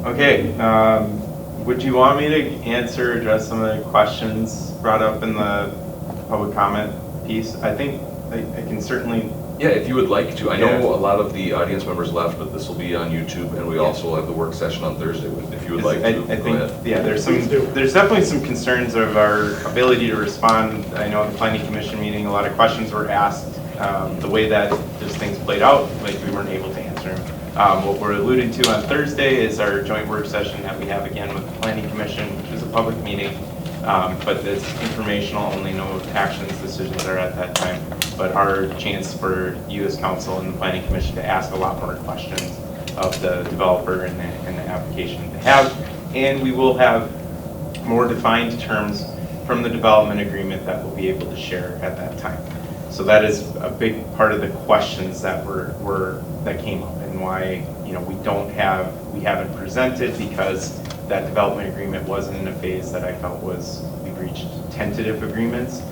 Okay, would you want me to address some of the questions brought up in the public comment piece? I think I can certainly. Yeah, if you would like to. I know Yeah. a lot of the audience members left, but this will be on YouTube, and we also have the work session on Thursday. If you would like to, I go think, ahead. yeah, there's definitely some concerns of our ability to respond. I know at the Planning Commission meeting, a lot of questions were asked. The way that those things played out, like we weren't able to answer them. What we're alluding to on Thursday is our joint work session that we have again with the Planning Commission, which is a public meeting. But it's informational, only no actions, decisions are at that time. But our chance for you as council and the Planning Commission to ask a lot more questions of the developer and the application to have. And we will have more defined terms from the development agreement that we'll be able to share at that time. So that is a big part of the questions that that came up, and why we haven't presented, because that development agreement wasn't in a phase that I felt we've reached tentative agreements,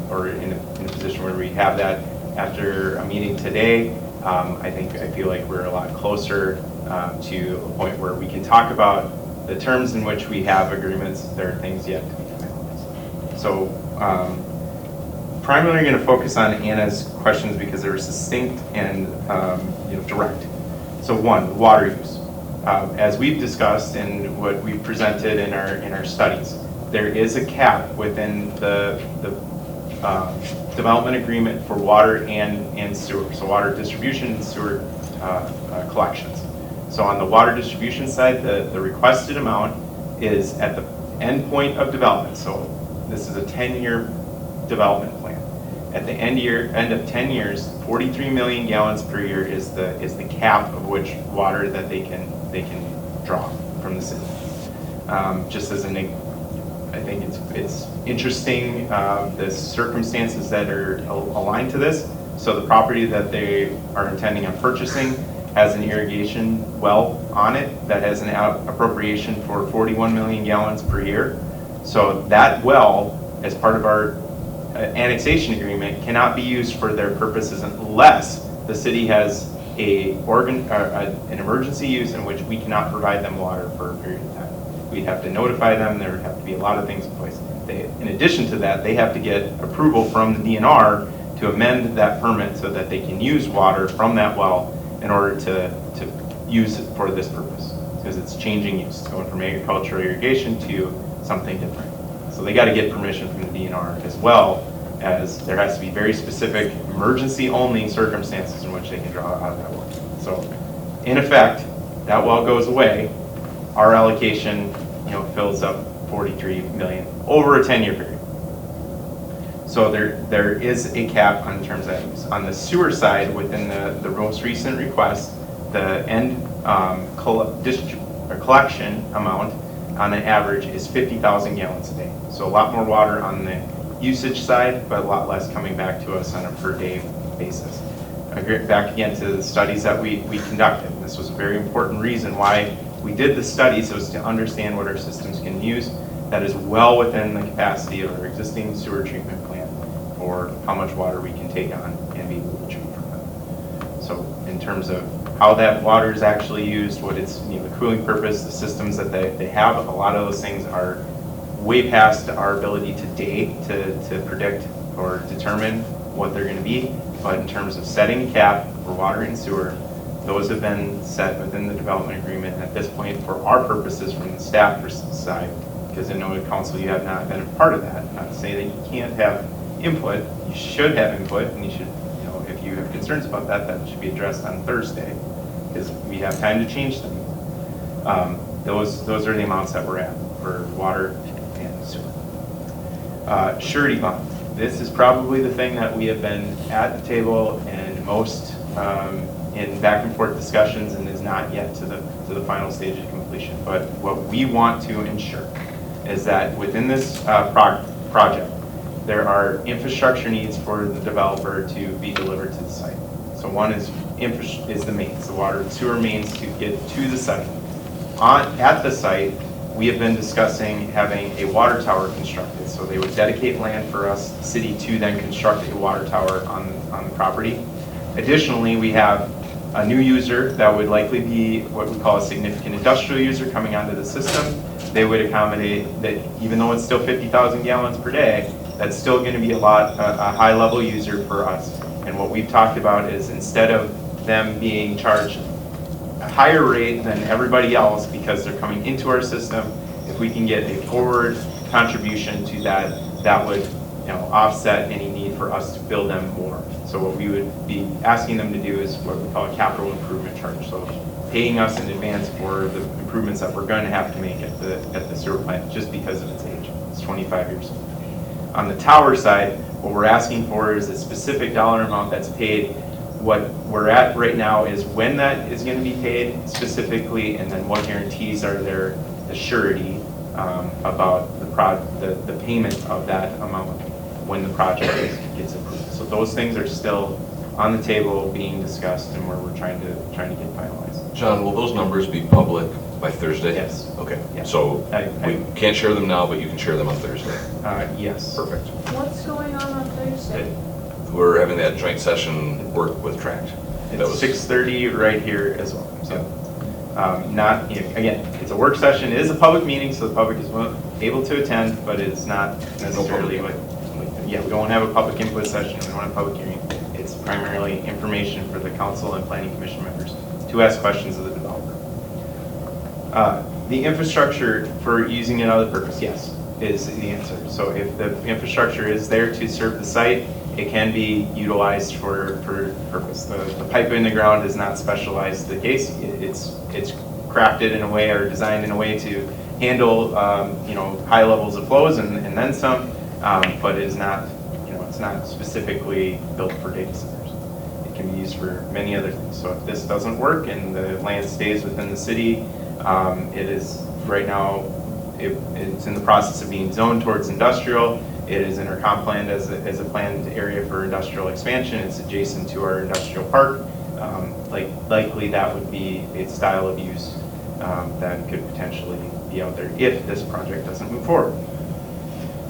or in a position where we have that after a meeting today. I feel like we're a lot closer to a point where we can talk about the terms in which we have agreements. There are things yet to be finalized. So primarily going to focus on Anna's questions because they were succinct and direct. So one, water use. As we've discussed and what we've presented in our studies, there is a cap within the development agreement for water and sewer, so water distribution and sewer collections. So on the water distribution side, the requested amount is at the end point of development. So this is a 10-year development plan. At the end of 10 years, 43 million gallons per year is the cap of which water that they can draw from the city. Just as I think it's interesting, the circumstances that are aligned to this. So the property that they are intending on purchasing has an irrigation well on it that has an appropriation for 41 million gallons per year. So that well, as part of our annexation agreement, cannot be used for their purposes unless the city has an emergency use in which we cannot provide them water for a period of time. We'd have to notify them. There would have to be a lot of things in place. In addition to that, they have to get approval from the DNR to amend that permit so that they can use water from that well in order to use it for this purpose, because it's changing use. It's going from agricultural irrigation to something different. So they got to get permission from the DNR, as well as there has to be very specific emergency only circumstances in which they can draw out of that well. So in effect, that well goes away. Our allocation, fills up 43 million over a 10-year period. So there is a cap on terms of that use. On the sewer side, within the most recent request, the end collection amount on an average is 50,000 gallons a day. So a lot more water on the usage side, but a lot less coming back to us on a per day basis. Back again to the studies that we conducted. This was a very important reason why we did the studies, was to understand what our systems can use. That is well within the capacity of our existing sewer treatment plant for how much water we can take on and be able to treat from them. So in terms of how that water is actually used, what it's the cooling purpose, the systems that they have, a lot of those things are way past our ability today to predict or determine what they're going to be. But in terms of setting a cap for water and sewer, those have been set within the development agreement at this point for our purposes from the staff side, because I know at council you have not been a part of that. Not to say that you can't have input, you should have input, and you should, if you have concerns about that, that should be addressed on Thursday, because we have time to change them. Those are the amounts that we're at for water and sewer. Surety bond. This is probably the thing that we have been at the table and most in back and forth discussions, and is not yet to the final stage of completion. But what we want to ensure is that within this project, there are infrastructure needs for the developer to be delivered to the site. So one is the mains, the water and sewer mains to get to the site. At the site, we have been discussing having a water tower constructed. So they would dedicate land for us, the city, to then construct a water tower on the property. Additionally, we have a new user that would likely be what we call a significant industrial user coming onto the system, they would accommodate that. Even though it's still 50,000 gallons per day, that's still going to be a high level user for us. And what we've talked about is, instead of them being charged a higher rate than everybody else because they're coming into our system, if we can get a forward contribution to that, that would offset any need for us to bill them more. So what we would be asking them to do is what we call a capital improvement charge. So paying us in advance for the improvements that we're going to have to make at the sewer plant just because of its age. It's 25 years old. On the tower side, what we're asking for is a specific dollar amount that's paid. What we're at right now is when that is going to be paid specifically, and then what guarantees are there, the surety about the payment of that amount when the project gets approved. So those things are still on the table, being discussed, and where we're trying to get finalized. John, will those numbers be public by Thursday? Yes. Okay. Yeah. So we can't share them now, but you can share them on Thursday. Yes. Perfect. What's going on Thursday? We're having that joint session work with Tract. It's 6:30 right here as well. So again, it's a work session. It is a public meeting, so the public is able to attend, but it's not necessarily we don't have a public input session. We don't have a public hearing. It's primarily information for the council and planning commission members to ask questions of the developer. The infrastructure for using another purpose, yes, is the answer. So if the infrastructure is there to serve the site, it can be utilized for purpose. The pipe in the ground is not specialized to the case. It's crafted in a way or designed in a way to handle high levels of flows and then some, but it is not it's not specifically built for data centers. It can be used for many other things. So if this doesn't work and the land stays within the city, it is right now it's in the process of being zoned towards industrial. It is in our comp plan as a planned area for industrial expansion. It's adjacent to our industrial park. Likely that would be a style of use that could potentially be out there if this project doesn't move forward.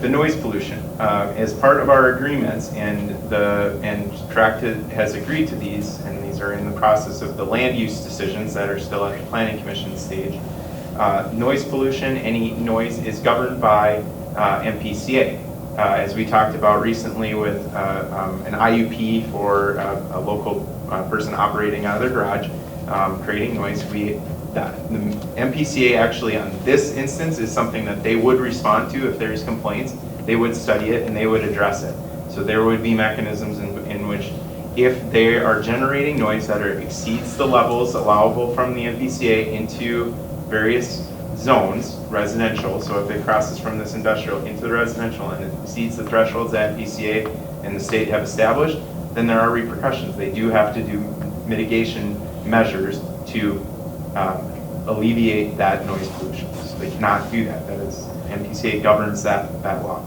The noise pollution, as part of our agreements, and Tract has agreed to these, and these are in the process of the land use decisions that are still at the planning commission stage. Noise pollution, any noise, is governed by MPCA. As we talked about recently with an IUP for a local person operating out of their garage, creating noise, the MPCA actually on this instance is something that they would respond to if there's complaints. They would study it and they would address it. So there would be mechanisms in which, if they are generating noise that exceeds the levels allowable from the MPCA into various zones, residential, so if it crosses from this industrial into the residential and it exceeds the thresholds that MPCA and the state have established, then there are repercussions. They do have to do mitigation measures to alleviate that noise pollution. So they cannot do that. That is, MPCA governs that law.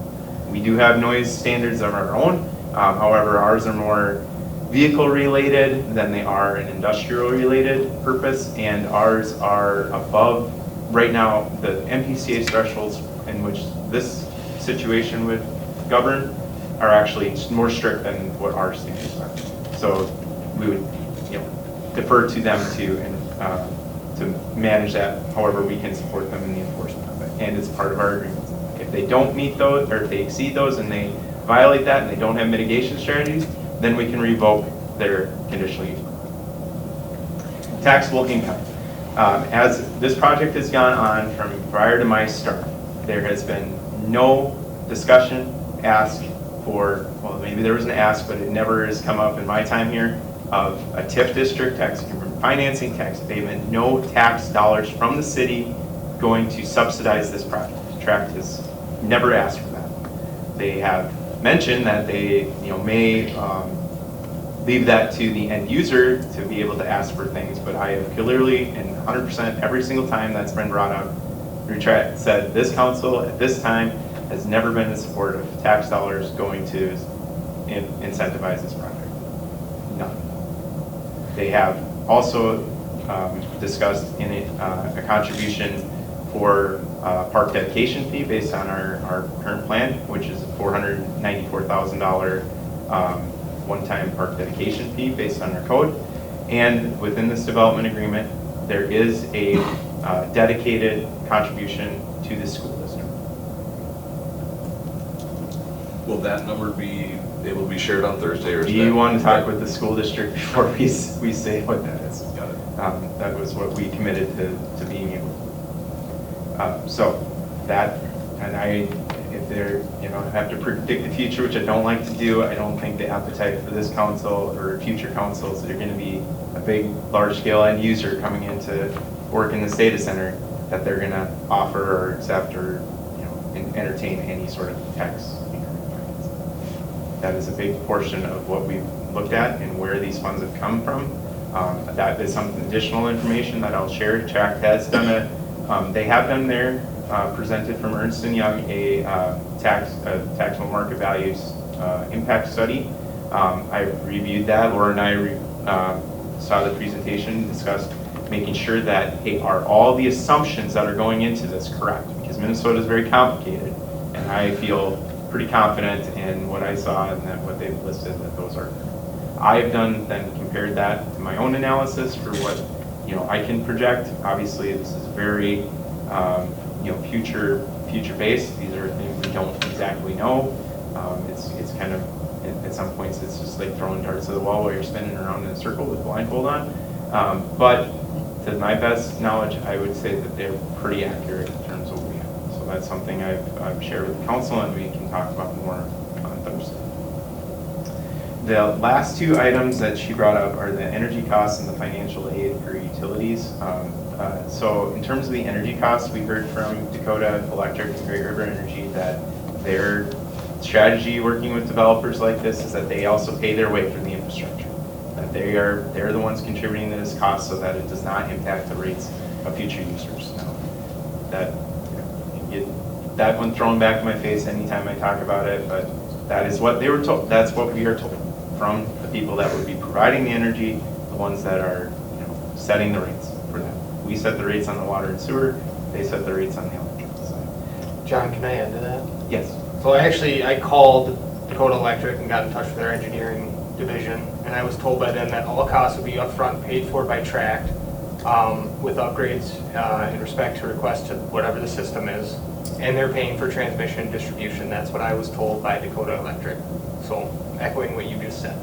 We do have noise standards of our own. However, ours are more vehicle related than they are an industrial related purpose, and ours are above, right now, the MPCA thresholds in which this situation would govern are actually more strict than what our standards are. So we would defer to them to manage that however we can support them in the enforcement of it. And it's part of our agreements. If they don't meet those, or if they exceed those and they violate that and they don't have mitigation strategies, then we can revoke their conditional use permit. Taxable income. As this project has gone on from prior to my start, there has been no discussion, ask for, well, maybe there was an ask, but it never has come up in my time here, of a TIF district, tax increment financing, tax abatement, no tax dollars from the city going to subsidize this project. Tract has never asked for that. They have mentioned that they may leave that to the end user to be able to ask for things, but I have clearly and 100% every single time that's been brought up, Tract said this council at this time has never been in support of tax dollars going to incentivize this project. None. They have also discussed in a contribution for park dedication fee based on our current plan, which is a $494,000 one-time park dedication fee based on our code. And within this development agreement, there is a dedicated contribution to the school district. Will that number be able to be shared on Thursday, or is Do that? you want to talk with the school district before we say what that is? Got it. That was what we committed to being able to. So that, and if they're, have to predict the future, which I don't like to do, I don't think the appetite for this council or future councils that are going to be a big, large-scale end user coming in to work in this data center, that they're going to offer or accept or entertain any sort of tax. That is a big portion of what we've looked at and where these funds have come from. That is some additional information that I'll share. Tract has done they have done their presented from Ernst & Young a taxable market values impact study. I reviewed that. Laura and I saw the presentation, discussed making sure that are all the assumptions that are going into this correct, because Minnesota is very complicated, and I feel pretty confident in what I saw and that what they've listed, that those are. I've then compared that to my own analysis for what I can project. Obviously, this is very future based. These are things we don't exactly know. It's kind of at some points it's just like throwing darts to the wall while you're spinning around in a circle with blindfold on. But to my best knowledge, I would say that they're pretty accurate in terms of what we have. So that's something I've shared with the council, and we can talk about more on Thursday. The last two items that she brought up are the energy costs and the financial aid for utilities. So in terms of the energy costs, we heard from Dakota Electric and Great River Energy that their strategy working with developers like this is that they also pay their way for the infrastructure. That they're the ones contributing to this cost so that it does not impact the rates of future users. Now, you get that one thrown back in my face anytime I talk about it, but that is what they were told. That's what we are told from the people that would be providing the energy, the ones that are setting the rates for that. We set the rates on the water and sewer, they set the rates on the electric side. John, can I add to that? Yes. So I called Dakota Electric and got in touch with their engineering division, and I was told by them that all costs would be upfront paid for by Tract with upgrades in respect to request to whatever the system is, and they're paying for transmission and distribution. That's what I was told by Dakota Electric. So echoing what you just said.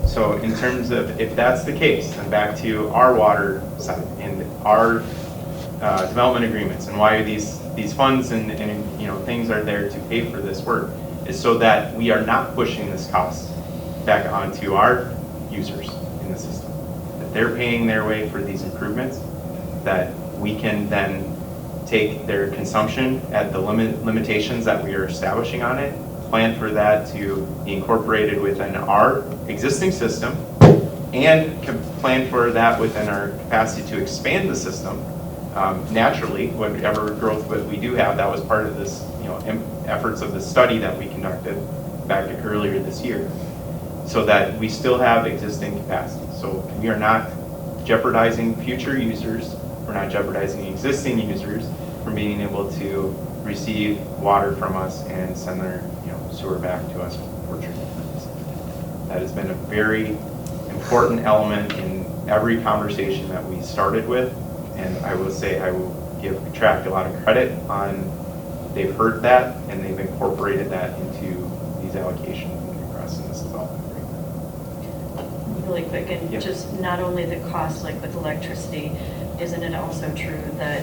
So in terms of, if that's the case, then back to our water side and our development agreements and why these funds and things are there to pay for this work is so that we are not pushing this cost back onto our users in the system. That they're paying their way for these improvements, that we can then take their consumption at the limitations that we are establishing on it, plan for that to be incorporated within our existing system, and plan for that within our capacity to expand the system naturally, whatever growth that we do have. That was part of this, efforts of the study that we conducted back earlier this year, so that we still have existing capacity. So we are not jeopardizing future users, we're not jeopardizing existing users from being able to receive water from us and send their sewer back to us for treatment. That has been a very important element in every conversation that we started with, and I will say I will give Tract a lot of credit on they've heard that and they've incorporated that into these allocations and requests in this development agreement. Really quick, and Yep. just not only the cost, like with electricity, isn't it also true that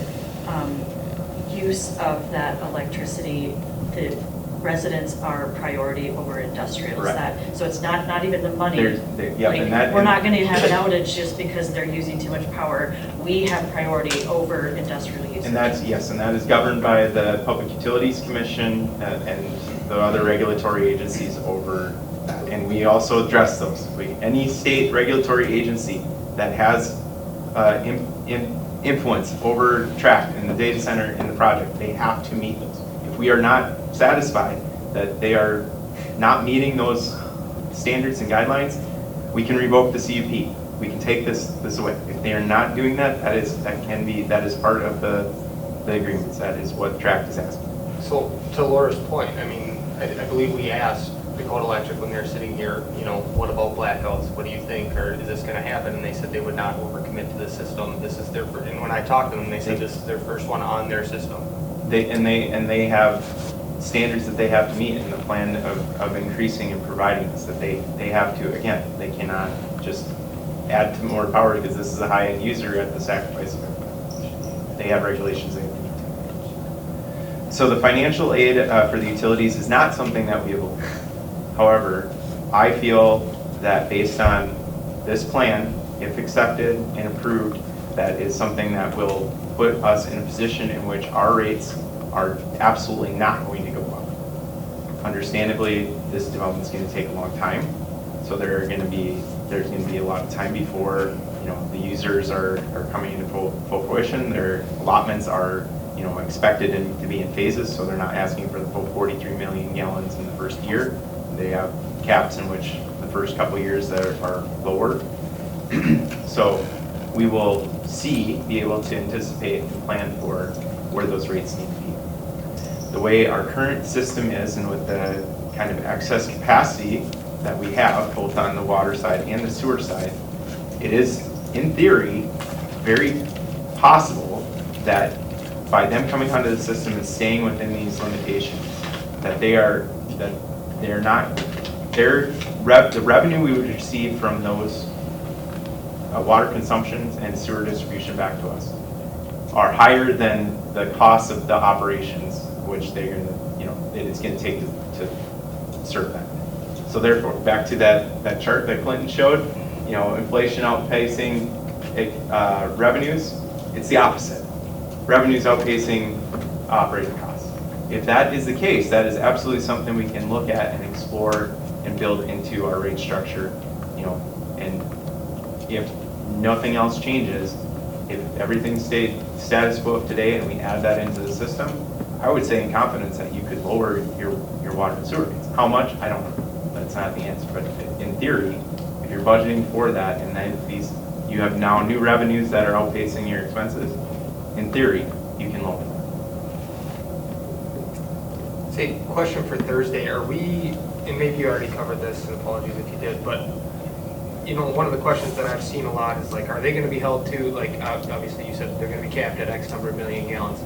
use of that electricity, the residents are priority over industrial? Is that, so it's not even the money. We're not going to have an outage just because they're using too much power. We have priority over industrial use. And that's, yes, and that is governed by the Public Utilities Commission and the other regulatory agencies over that. And we also address those. Any state regulatory agency that has influence over Tract in the data center in the project, they have to meet those. If we are not satisfied that they are not meeting those standards and guidelines, we can revoke the CUP. We can take this away. If they are not doing that, that is part of the agreements. That is what Tract is asking. So to Laura's point, I mean, I believe we asked Dakota Electric when they're sitting here, you know, what about blackouts? What do you think, or is this gonna happen? And they said they would not overcommit to the system. This is their, and when I talked to them, they said this is their first one on their system. They have standards that they have to meet in the plan of increasing and providing this, that they have to, again, they cannot just add to more power because this is a high-end user at the sacrifice of everything. They have regulations they need to. So the financial aid for the utilities is not something that we will. However, I feel that based on this plan, if accepted and approved, that is something that will put us in a position in which our rates are absolutely not going to go up. Understandably, this development is going to take a long time, so there's going to be a lot of time before the users are coming into full fruition. Their allotments are expected to be in phases, so they're not asking for the full 43 million gallons in the first year. They have caps in which the first couple of years that are lower. So we will be able to anticipate and plan for where those rates need to be. The way our current system is, and with the kind of excess capacity that we have, both on the water side and the sewer side, it is, in theory, very possible that by them coming onto the system and staying within these limitations, that the revenue we would receive from those water consumptions and sewer distribution back to us are higher than the cost of the operations which they're going to, it's going to take to serve that. So therefore, back to that chart that Clinton showed, inflation outpacing revenues, it's the opposite. Revenues outpacing operating costs. If that is the case, that is absolutely something we can look at and explore and build into our rate structure, and if nothing else changes, if everything stayed status quo today and we add that into the system, I would say in confidence that you could lower your water and sewer rates. How much? I don't know. That's not the answer. But in theory, if you're budgeting for that and then you have now new revenues that are outpacing your expenses, in theory, you can lower them. Say, question for Thursday, are we, and maybe you already covered this, and apologies if you did, but one of the questions that I've seen a lot is like, are they going to be held to, like, obviously you said they're going to be capped at X number of million gallons.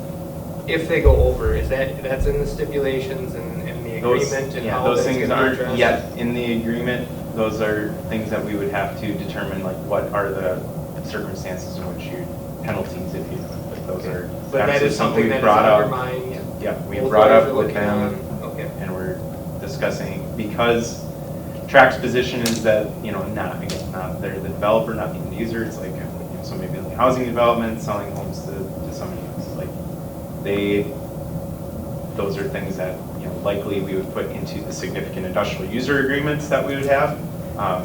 If they go over, that's in the stipulations and the agreement and how those that's things going to be aren't addressed? yet in the agreement. Those are things that we would have to determine, like what are the circumstances in which you penalties if you. But those are. But that is something we that is brought on your up. mind. Yeah, we Both brought ways up are with looking them, on. Okay. and we're discussing because TRAC's position is that not they're the developer, not the end user. It's like somebody building housing development, selling homes to somebody else. Like those are things that likely we would put into the significant industrial user agreements that we would have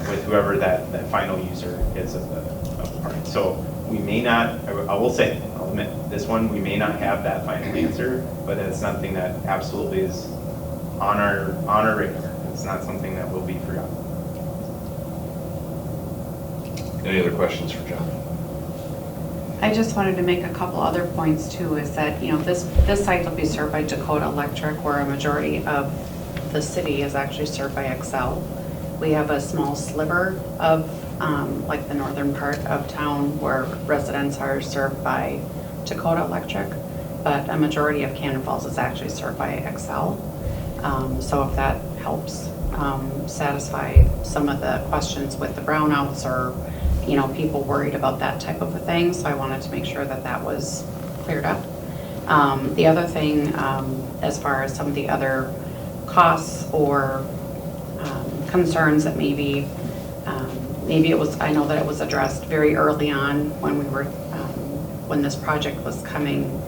with whoever that final user is of the party. So we may not. I'll admit this one we may not have that final answer, but it's something that absolutely is on our radar. It's not something that will be forgotten. Any other questions for Jon? I just wanted to make a couple other points too, is that, this site will be served by Dakota Electric, where a majority of the city is actually served by Xcel. We have a small sliver of, like the northern part of town where residents are served by Dakota Electric, but a majority of Cannon Falls is actually served by Xcel. So if that helps satisfy some of the questions with the brownouts or people worried about that type of a thing. So I wanted to make sure that was cleared up. The other thing, as far as some of the other costs or concerns that maybe it was, I know that it was addressed very early on when when this project was coming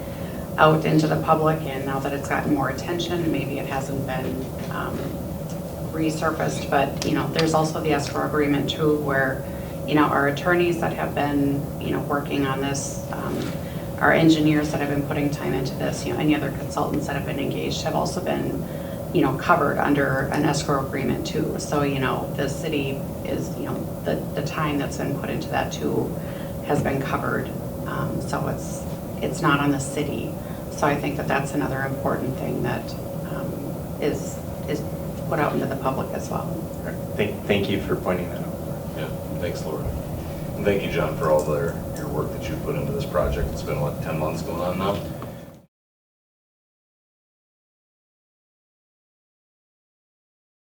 out into the public, and now that it's gotten more attention, maybe it hasn't been resurfaced, but there's also the escrow agreement too, where our attorneys that have been working on this, our engineers that have been putting time into this, any other consultants that have been engaged have also been covered under an escrow agreement too. So the city is the time that's been put into that too has been covered. So it's not on the city. So I think that that's another important thing that is put out into the public as well. Thank you for pointing that out. Yeah, thanks, Laura. And thank you, John, for all your work that you've put into this project. It's been, what, 10 months going on now?